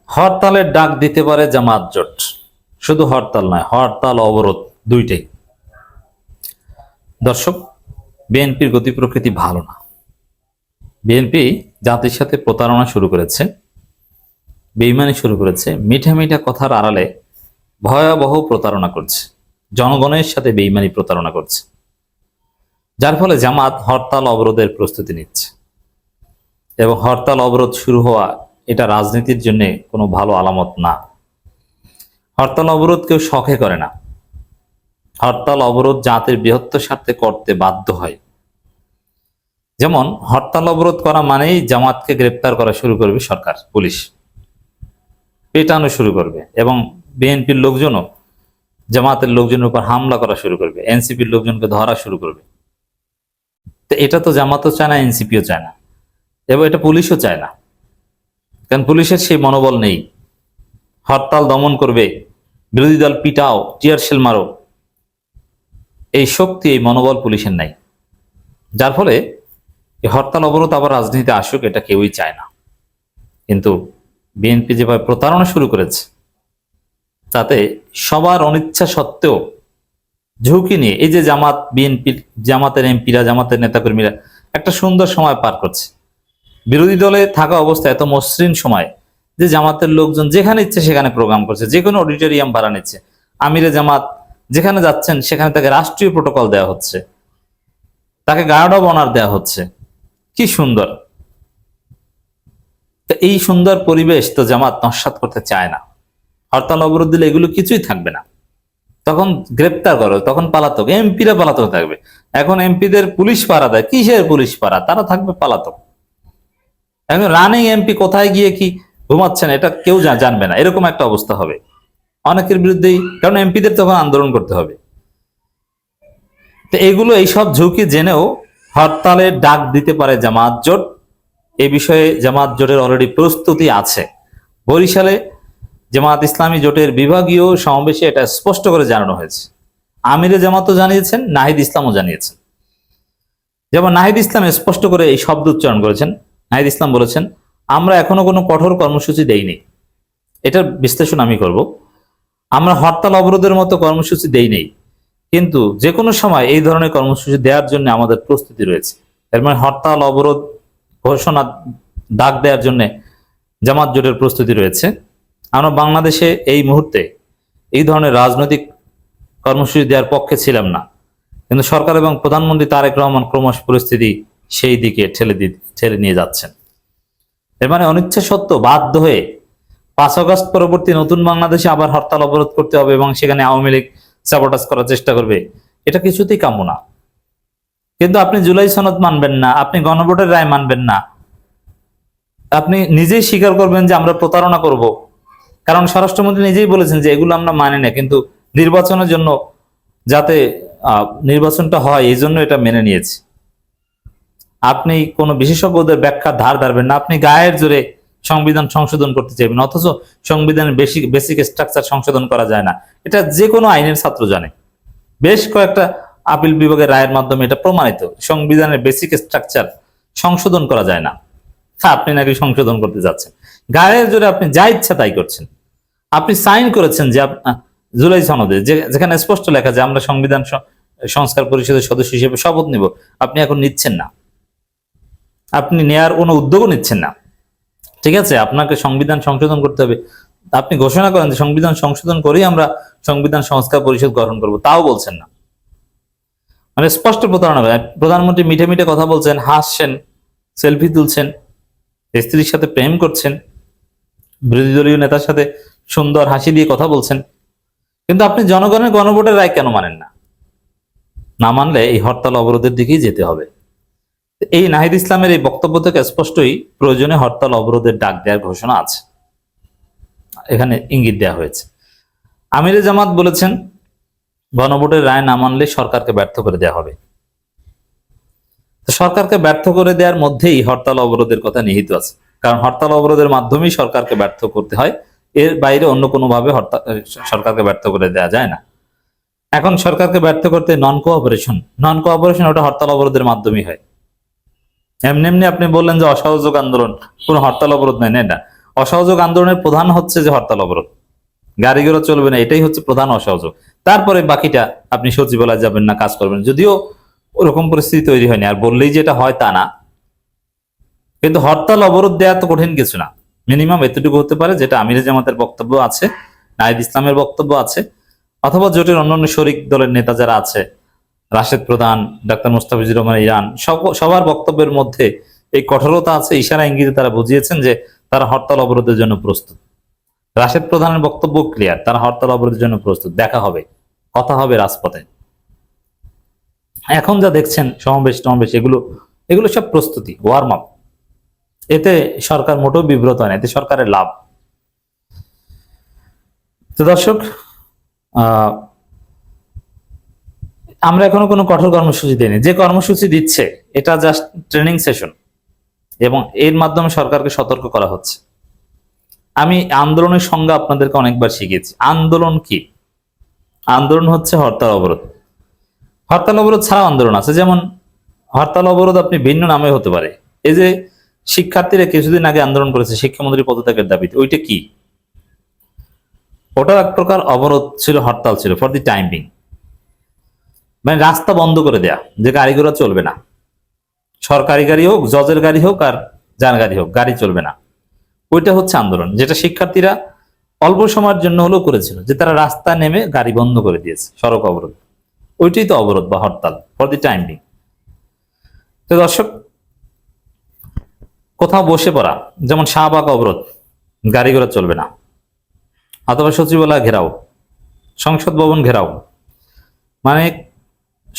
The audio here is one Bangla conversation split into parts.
হরতালের ডাক দিতে পারে জামাত জোট। শুধু হরতাল নয়, হরতাল অবরোধ দুইটাই। দর্শক, বিএনপির গতি প্রকৃতি ভালো না। বিএনপি জাতির সাথে প্রতারণা শুরু করেছে, বেইমানি শুরু করেছে, মিঠা মিঠা কথার আড়ালে ভয়াবহ প্রতারণা করছে, জনগণের সাথে বেইমানি প্রতারণা করছে, যার ফলে জামাত হরতাল অবরোধের প্রস্তুতি নিচ্ছে। এবং হরতাল অবরোধ শুরু হওয়া এটা রাজনীতির জন্য কোনো ভালো আলামত না। হরতাল অবরোধ কেউ শখে করে না। হরতাল অবরোধ জাতির বৃহত্তর স্বার্থে করতে বাধ্য হয়। যেমন হরতাল অবরোধ করা মানেই জামাতকে গ্রেপ্তার করা শুরু করবে সরকার, পুলিশ পেটানো শুরু করবে, এবং বিএনপির লোকজনও জামাতের লোকজনের উপর হামলা করা শুরু করবে, এনসিপির লোকজনকে ধরা শুরু করবে। তো এটা তো জামাতও চায় না, এনসিপিও চায় না, এবং এটা পুলিশও চায় না। কারণ পুলিশের সেই মনোবল নেই। হরতাল দমন করবে, বিরোধী দল পিটাও, টিয়ার শেল মারো, এই শক্তি, এই মনোবল পুলিশের নাই। যার ফলে এই হরতাল অবরোধ আবার রাজনীতিতে আসুক, এটা কেউই চায় না। কিন্তু বিএনপি যেভাবে প্রতারণা শুরু করেছে, তাতে সবার অনিচ্ছা সত্ত্বেও ঝুঁকি নিয়ে এই যে জামাতের এমপিরা, জামাতের নেতাকর্মীরা একটা সুন্দর সময় পার করছে। বিরোধী দলে থাকা অবস্থায় এত মসৃণ সময় যে জামাতের লোকজন যেখানে ইচ্ছে সেখানে প্রোগ্রাম করছে, যে কোনো অডিটোরিয়াম ভাড়া নিচ্ছে। আমিরে জামাত যেখানে যাচ্ছেন সেখানে তাকে রাষ্ট্রীয় প্রোটোকল দেওয়া হচ্ছে, তাকে গার্ড অব অনার দেওয়া হচ্ছে। কি সুন্দর! এই সুন্দর পরিবেশ তো জামাত নস্যাৎ করতে চায় না। হরতাল অবরোধ দিলে এগুলো কিছুই থাকবে না, তখন গ্রেপ্তার করো, তখন পালাতক, এমপিরা পালাতক থাকবে। এখন এমপিদের পুলিশ পাহারা দেয়, কিসের পুলিশ পাহারা? তারা থাকবে পালাতক। এখন রানিং এমপি কোথায় গিয়ে কি ঘুমাচ্ছেন এটা কেউ জানবে না, এরকম একটা অবস্থা হবে অনেকের বিরুদ্ধেই, কারণ এমপিদের তখন আন্দোলন করতে হবে। তো এগুলো, এইসব ঝুঁকি জেনেও হরতালের ডাক দিতে পারে জামাত জোট। এই বিষয়ে জামাত জোটের অলরেডি প্রস্তুতি আছে। বরিশালে জামাত ইসলামী জোটের বিভাগীয় সমাবেশে এটা স্পষ্ট করে জানানো হয়েছে। আমিরে জামাতও জানিয়েছেন, নাহিদ ইসলামও জানিয়েছেন। যেমন নাহিদ ইসলাম স্পষ্ট করে এই শব্দ উচ্চারণ করেছেন। নাহিদ ইসলাম বলেছেন, আমরা এখনো কোনো কঠোর কর্মসূচি দেইনি। এটার বিশ্লেষণ আমি করব। আমরা হরতাল অবরোধের মতো কর্মসূচি দেই নেই, কিন্তু যে কোনো সময় এই ধরনের কর্মসূচি দেওয়ার জন্য আমাদের প্রস্তুতি রয়েছে। এর মানে হরতাল অবরোধ ঘোষণা, ডাক দেওয়ার জন্য জামাত জোটের প্রস্তুতি রয়েছে। আমরা বাংলাদেশে এই মুহূর্তে এই ধরনের রাজনৈতিক কর্মসূচি দেওয়ার পক্ষে ছিলাম না, কিন্তু সরকার এবং প্রধানমন্ত্রী তারেক রহমান ক্রমশ পরিস্থিতি সেই দিকে ঠেলে নিয়ে যাচ্ছেন। এর মানে অনিচ্ছা সত্ত্বেও বাধ্য হয়ে 5 আগস্ট পরবর্তী নতুন বাংলাদেশে আবার হরতাল অবরোধ করতে হবে এবং সেখানে আওয়ামী লীগ সাবোটাজ করার চেষ্টা করবে, এটা কিছুতেই কাম্য না। কিন্তু আপনি জুলাই সনদ মানবেন না, আপনি গণভোটের রায় মানবেন না, আপনি নিজেই স্বীকার করবেন যে আমরা প্রতারণা করব, কারণ স্বরাষ্ট্রমন্ত্রী নিজেই বলেছেন যে এগুলো আমরা মানি না, কিন্তু নির্বাচনের জন্য, যাতে নির্বাচনটা হয় এই জন্য এটা মেনে নিয়েছি। আপনি কোনো বিশেষজ্ঞদের ব্যাখ্যা ধার ধারবেন না, আপনি গায়ের জোরে সংবিধান সংশোধন করতে চাইবেন, অথচ সংবিধানের বেসিক স্ট্রাকচার সংশোধন করা যায় না। এটা যে কোনো আইনের ছাত্র জানে। বেশ কয়েকটা আপিল বিভাগের রায়ের মাধ্যমে এটা প্রমাণিত, সংবিধানের বেসিক স্ট্রাকচার সংশোধন করা যায় না। আপনি নাকি সংশোধন করতে যাচ্ছেন, গায়ের জোরে আপনি যা ইচ্ছা তাই করছেন। আপনি সাইন করেছেন যে জুলাই সনদে, যেখানে স্পষ্ট লেখা যে আমরা সংবিধান সংস্কার পরিষদের সদস্য হিসেবে শপথ নিব, আপনি এখন নিচ্ছেন না, আপনি নেয়ার কোনো উদ্যোগও নিচ্ছেন না। ঠিক আছে, আপনাকে সংবিধান সংশোধন করতে হবে, আপনি ঘোষণা করেন যে সংবিধান সংশোধন করেই আমরা সংবিধান সংস্কার পরিষদ গঠন করব, তাও বলছেন না। মানে স্পষ্ট প্রতারণা। প্রধানমন্ত্রী মিঠে মিঠে কথা বলছেন, হাসছেন, সেলফি তুলছেন, স্ত্রীর সাথে প্রেম করছেন, বিরোধী দলীয় নেতার সাথে সুন্দর হাসি দিয়ে কথা বলছেন, কিন্তু আপনি জনগণের গণভোটের রায় কেন মানেন না? না মানলে এই হরতাল অবরোধের দিকেই যেতে হবে। এই নাহিদ ইসলামের এই বক্তব্য থেকে স্পষ্টই প্রয়োজনে হরতাল অবরোধের ডাক দেওয়ার ঘোষণা আছে, এখানে ইঙ্গিত দেওয়া হয়েছে। আমিরে জামাত বলেছেন, গণভোটের রায় না মানলে সরকারকে ব্যর্থ করে দেওয়া হবে। সরকারকে ব্যর্থ করে দেওয়ার মধ্যেই হরতাল অবরোধের কথা নিহিত আছে, কারণ হরতাল অবরোধের মাধ্যমেই সরকারকে ব্যর্থ করতে হয়, এর বাইরে অন্য কোনোভাবে সরকারকে ব্যর্থ করে দেওয়া যায় না। এখন সরকারকে ব্যর্থ করতে নন কোঅপারেশন ওটা হরতাল অবরোধের মাধ্যমেই হয়। এমনি এমনি আপনি বললেন যে অসহযোগ আন্দোলন, কোনো হরতাল অবরোধ নাই না, এটা অসহযোগ আন্দোলনের প্রধান হচ্ছে যে হরতাল অবরোধ, গাড়ি ঘোড়া চলবে না, এটাই হচ্ছে প্রধান অসহযোগ। তারপরে বাকিটা আপনি সচিবালয় যাবেন না, কাজ করবেন, যদিও ওরকম পরিস্থিতি তৈরি হয়নি, আর বললেই যেটা হয় তা না, কিন্তু হরতাল অবরোধ দেওয়া তো কঠিন কিছু না। মিনিমাম এতটুকু হতে পারে, যেটা আমির জামাতের বক্তব্য আছে, নাহিদ ইসলামের বক্তব্য আছে, অথবা জোটের অন্যান্য শরিক দলের নেতা যারা আছে, রাশেদ প্রধান, ডাক্তার মুস্তাফিজুর রহমান ইরান, সবার বক্তব্যের মধ্যে এই কঠোরতা আছে। ইশারা ইঙ্গিতে তারা বুঝিয়েছেন যে তারা হরতাল অবরোধের জন্য প্রস্তুত। রাশেদ প্রধানের বক্তব্য ক্লিয়ার, তারা হরতাল অবরোধের জন্য প্রস্তুত, দেখা হবে, কথা হবে রাজপথে। এখন যা দেখছেন সমাবেশ টমাবেশ, এগুলো সব প্রস্তুতি, ওয়ার্ম আপ। এতে সরকার মোটেও বিব্রত হয় না, এতে সরকারের লাভ। তো দর্শক, আমরা এখনো কোনো কঠোর কর্মসূচি দিইনি, যে কর্মসূচি দিচ্ছে এটা জাস্ট ট্রেনিং সেশন, এবং এর মাধ্যমে সরকারকে সতর্ক করা হচ্ছে। আমি আন্দোলনের সংজ্ঞা আপনাদেরকে অনেকবার শিখিয়েছি। আন্দোলন কি? আন্দোলন হচ্ছে হরতাল অবরোধ। হরতাল অবরোধ ছাড়াও আন্দোলন আছে, যেমন হরতাল অবরোধ আপনি ভিন্ন নামে হতে পারে। এই যে শিক্ষার্থীরা কিছুদিন আগে আন্দোলন করেছে শিক্ষামন্ত্রী পদত্যাগের দাবিতে, ওইটা কি? ওটা এক প্রকার অবরোধ ছিল, হরতাল ছিল ফর দি টাইম বিং, মানে রাস্তা বন্ধ করে দেয়া, যে গাড়ি ঘোড়া চলবে না, সরকারি গাড়ি হোক, জজের গাড়ি হোক, আর যান গাড়ি হোক, গাড়ি চলবে না। ওইটা হচ্ছে আন্দোলন, যেটা শিক্ষার্থীরা অল্প সময়ের জন্য হলেও করেছিল, যে তারা রাস্তা নেমে গাড়ি বন্ধ করে দিয়েছে, সড়ক অবরোধ। ওইটাই তো অবরোধ বা হরতাল ফর দি টাইম বিং। তো দর্শক, কোথাও বসে পড়া, যেমন শাহবাগ অবরোধ, গাড়ি ঘোড়া চলবে না, অথবা সচিবালয় ঘেরাও, সংসদ ভবন ঘেরাও, মানে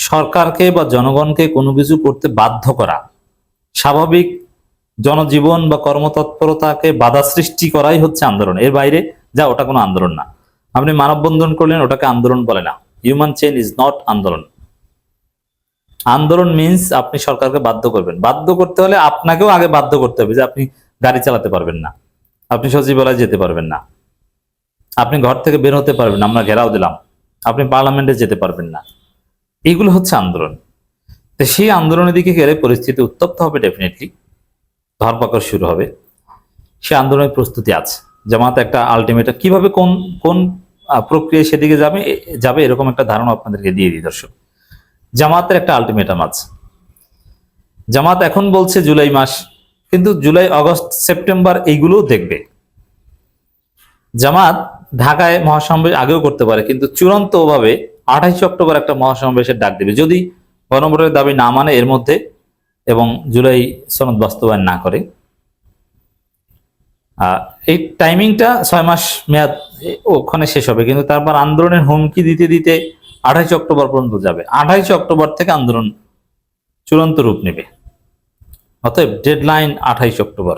সরকারকে বা জনগণকে কোনো কিছু করতে বাধ্য করা, স্বাভাবিক জনজীবন বা কর্মতৎপরতাকে বাধা সৃষ্টি করাই হচ্ছে আন্দোলন। এর বাইরে যা, ওটা কোনো আন্দোলন না। আপনি মানববন্ধন করলেন, ওটাকে আন্দোলন বলে না। হিউম্যান চেইন ইজ নট আন্দোলন। আন্দোলন মিন্স আপনি সরকারকে বাধ্য করবেন। বাধ্য করতে হলে আপনাকেও আগে বাধ্য করতে হবে, যে আপনি গাড়ি চালাতে পারবেন না, আপনি সচিবালয়ে যেতে পারবেন না, আপনি ঘর থেকে বের হতে পারবেন না, আমরা ঘেরাও দিলাম, আপনি পার্লামেন্টে যেতে পারবেন না। এইগুলো হচ্ছে আন্দোলন। তো সেই আন্দোলনের দিকে গেলে পরিস্থিতি উত্তপ্ত হবে, ডেফিনেটলি ধরপাকড় শুরু হবে। সে আন্দোলনের প্রস্তুতি আছে। জামাত একটা আলটিমেটাম, কিভাবে কোন কোন প্রক্রিয়া সেদিকে যাবে এরকম একটা ধারণা আপনাদেরকে দিয়ে দিই দর্শক। জামাতের একটা আলটিমেটাম আছে। জামাত এখন বলছে জুলাই মাস, কিন্তু জুলাই, আগস্ট, সেপ্টেম্বর এইগুলোও দেখবে। জামাত ঢাকায় মহাসমাবেশ আগেও করতে পারে, কিন্তু চূড়ান্ত ভাবে 28 অক্টোবর একটা মহাসমাবেশের ডাক দেবে, যদি গণভোটের দাবি না মানে এর মধ্যে, এবং জুলাই সনদ বাস্তবায়ন না করে। এই টাইমিংটা 6 মাস মেয়াদ ওখানে শেষ হবে, কিন্তু তারপর আন্দোলনের হুমকি দিতে দিতে 28 অক্টোবর পর্যন্ত যাবে। 28 অক্টোবর থেকে আন্দোলন চূড়ান্ত রূপ নেবে। অতএব ডেডলাইন 28 অক্টোবর।